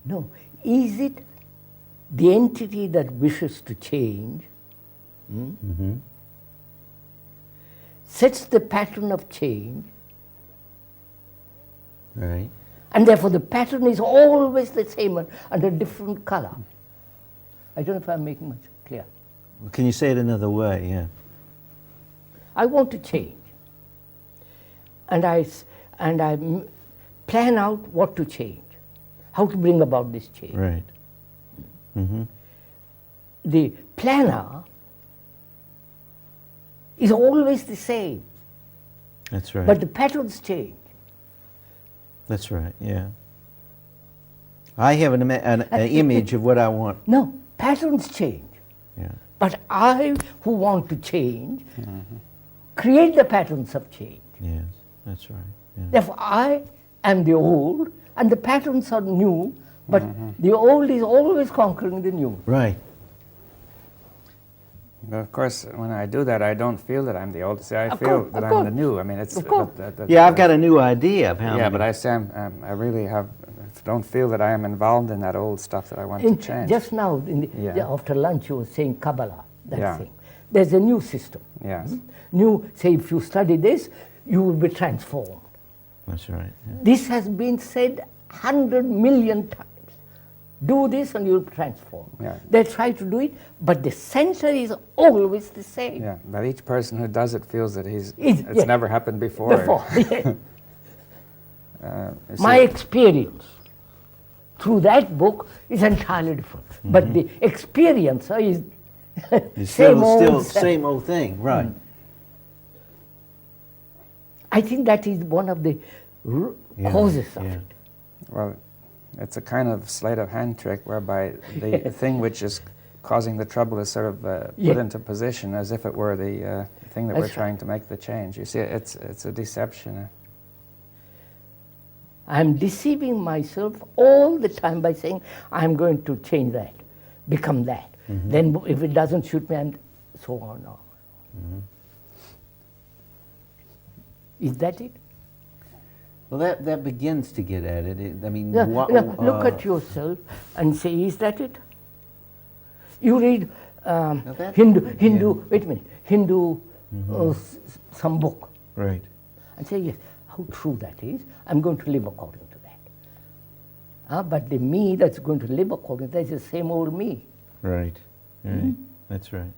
No. Is it the entity that wishes to change sets the pattern of change, Right. and therefore the pattern is always the same under a different color? I don't know if I'm making much clear. Can you say it another way? Yeah. I want to change, and I plan out what to change, how to bring about this change. Right. Mm-hmm. The planner is always the same, That's right. but the patterns change. That's right. Yeah. I have an image of what I want. No, patterns change. Yeah. But I, who want to change, create the patterns of change. Yes. That's right. Yeah. Therefore, I am the old, and the patterns are new, but the old is always conquering the new. Right. But of course, when I do that, I don't feel that I'm the old. See, I Of feel course, that of I'm the course. new. I mean, it's Of course. Yeah, I've got a new idea of how. Yeah, many- but I say I really don't feel that I am involved in that old stuff that I want to change. Just now, Yeah. after lunch, you were saying Kabbalah, that Yeah. thing. There's a new system. Yes. New, say, if you study this, you will be transformed. That's right. Yeah. This has been said 100 million times. Do this and you'll transform. Yeah. They try to do it, but the center is always the same. Yeah, but each person who does it feels that it's yeah. never happened before. Before, yeah. You see, My experience through that book is entirely different. But the experiencer is It's same still old, same old thing. Right. I think that is one of the Yeah, causes of yeah. it. well, it's a kind of sleight of hand trick whereby the thing which is causing the trouble is sort of put Yeah. into position as if it were the thing that we're That's right. trying to make the change. You see, it's a deception. I'm deceiving myself all the time by saying, I'm going to change that, become that. Then if it doesn't suit me, and so on. Is that it? Well, that begins to get at it. I mean, Yeah, what, look at yourself and say, is that it? You read that- Hindu, wait a minute, Hindu, some book, Right. and say, yes, how true that is. I'm going to live according to that. But the me that's going to live according to that is the same old me. Right. Right. That's right.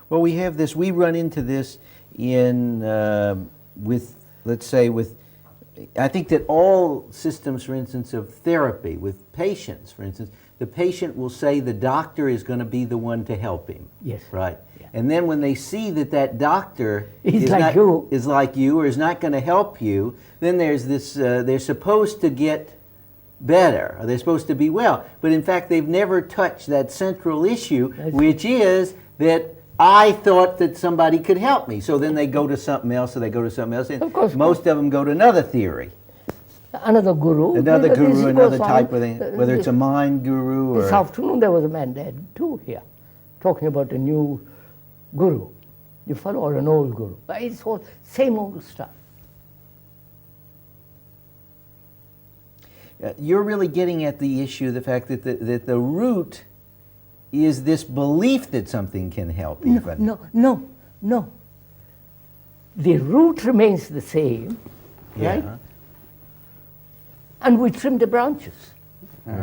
Well, we have this. We run into this in with, let's say, with. I think that all systems, for instance, of therapy with patients, for instance, the patient will say the doctor is going to be the one to help him. Yes. Right. Yeah. And then when they see that that doctor He's is like not, you. is like you or is not going to help you, then there's this. They're supposed to get better, or they're supposed to be well, but in fact they've never touched that central issue, which is that I thought that somebody could help me. So then they go to something else, or they go to something else, and Of course. most of them go to another theory, Another guru. another This guru, goes another on. type of thing, whether it's a mind guru This or... afternoon there was a man dead too here, talking about a new guru. You follow, or an old guru. But it's all same old stuff. You're really getting at the issue, the fact that the root is this belief that something can help even. No. The root remains the same, right? Yeah. And we trim the branches.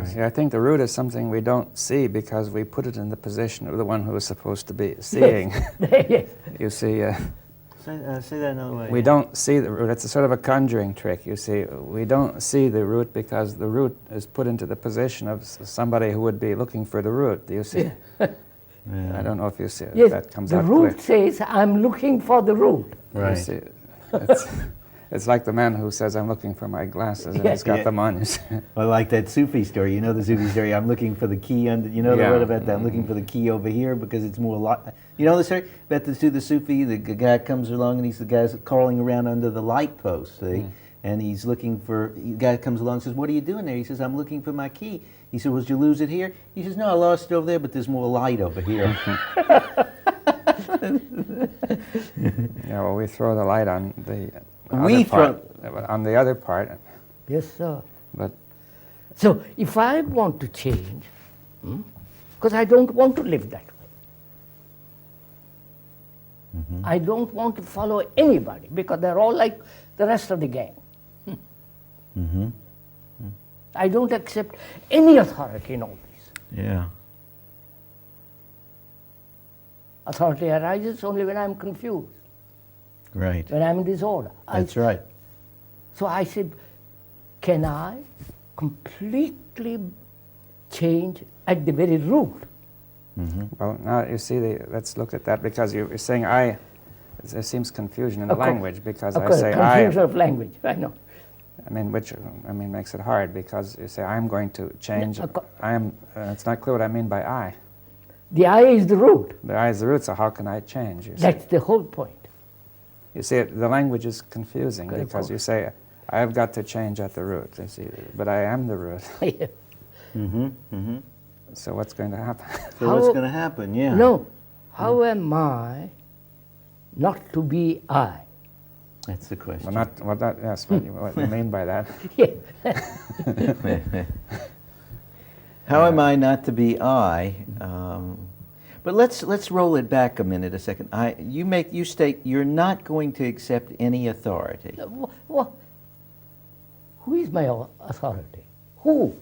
See, I think the root is something we don't see because we put it in the position of the one who is supposed to be seeing. Yes. You see, Say that another way. we don't see the root. It's a sort of a conjuring trick. You see, we don't see the root because the root is put into the position of somebody who would be looking for the root. You see, I don't know if you see Yes, that comes the out root clear. says, I'm looking for the root. You Right. see, it's like the man who says, "I'm looking for my glasses," and Yeah. he's got Yeah. them on. You see. I like that Sufi story. You know the Sufi story. I'm looking for the key under. You know the Yeah. word about that. I'm looking for the key over here because it's more. You know the story about the Sufi. The guy comes along and he's the guy's crawling around under the light post. See, and he's looking for. The guy comes along and says, "What are you doing there?" He says, "I'm looking for my key." He said, "Well, did you lose it here?" He says, "No, I lost it over there, but there's more light over here." Yeah, well, we throw the light on the We other part, on the other part, Yes, sir. but So if I want to change, because I don't want to live that way. I don't want to follow anybody because they're all like the rest of the gang. I don't accept any authority in all this. Yeah. Authority arises only when I'm confused, Right. when I'm in disorder. That's right. So I said, can I completely change at the very root? Well, now you see, let's look at that because you're saying I. There seems confusion in the Of course. language because Of I course, say confusion I. of language, I know. Which makes it hard because you say I'm going to change. of course. I am. It's not clear what I mean by I. The I is the root. The I is the root, so how can I change? You see, That's the whole point. you see the language is confusing Of because you course. say I've got to change at the root. You see, but I am the root. So what's going to happen? So How- what's going to happen? Yeah. No, how am I not to be I? That's the question. Well, not what that. Yes, what you mean by that? Yeah. How am I not to be I? But let's roll it back a minute, a second. You state you're not going to accept any authority. Who is my authority? Who?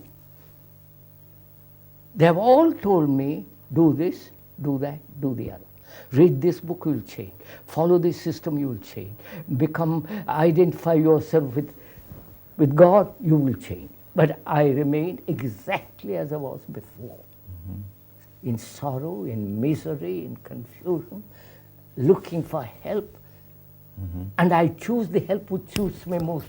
They have all told me, do this, do that, do the other. Read this book, you will change. Follow this system, you will change. Identify yourself with God, you will change. But I remain exactly as I was before. In sorrow, in misery, in confusion, looking for help. And I choose the help which suits me most.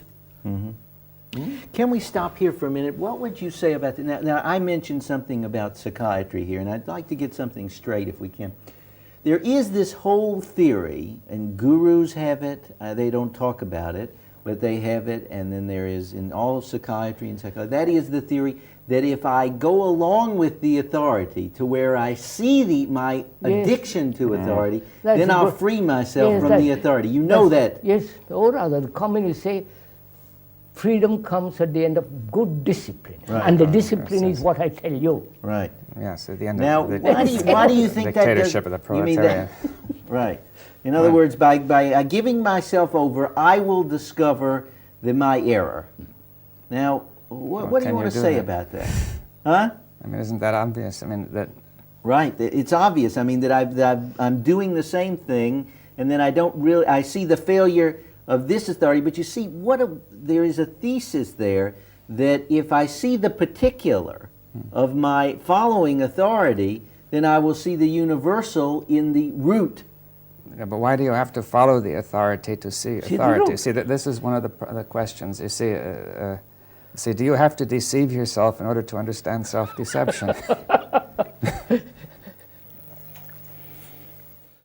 Can we stop here for a minute? What would you say about that? Now, I mentioned something about psychiatry here, and I'd like to get something straight if we can. There is this whole theory, and gurus have it, they don't talk about it, but they have it, and then there is in all of psychiatry and psychology, that is the theory that if I go along with the authority to where I see my Yes. addiction to authority, That's then a I'll good- free myself Yes, from that's- the authority. You know that. Yes, or rather, the communists say freedom comes at the end of good discipline. Right. And the discipline Yes, is what I tell you. Right. Yes, at the end Now, of the why do you think that does, dictatorship of the you mean proletariat. Right. In other words, by giving myself over, I will discover my error. Now, what do you can want you to do say that? about that? Huh? I mean, isn't that obvious? I mean, that Right. It's obvious. I mean, that I'm doing the same thing, and then I see the failure of this authority, but you see, there is a thesis there that if I see the particular of my following authority, then I will see the universal in the root. Yeah, but why do you have to follow the authority to see See the authority? root. See, this is one of the questions. You see, do you have to deceive yourself in order to understand self-deception?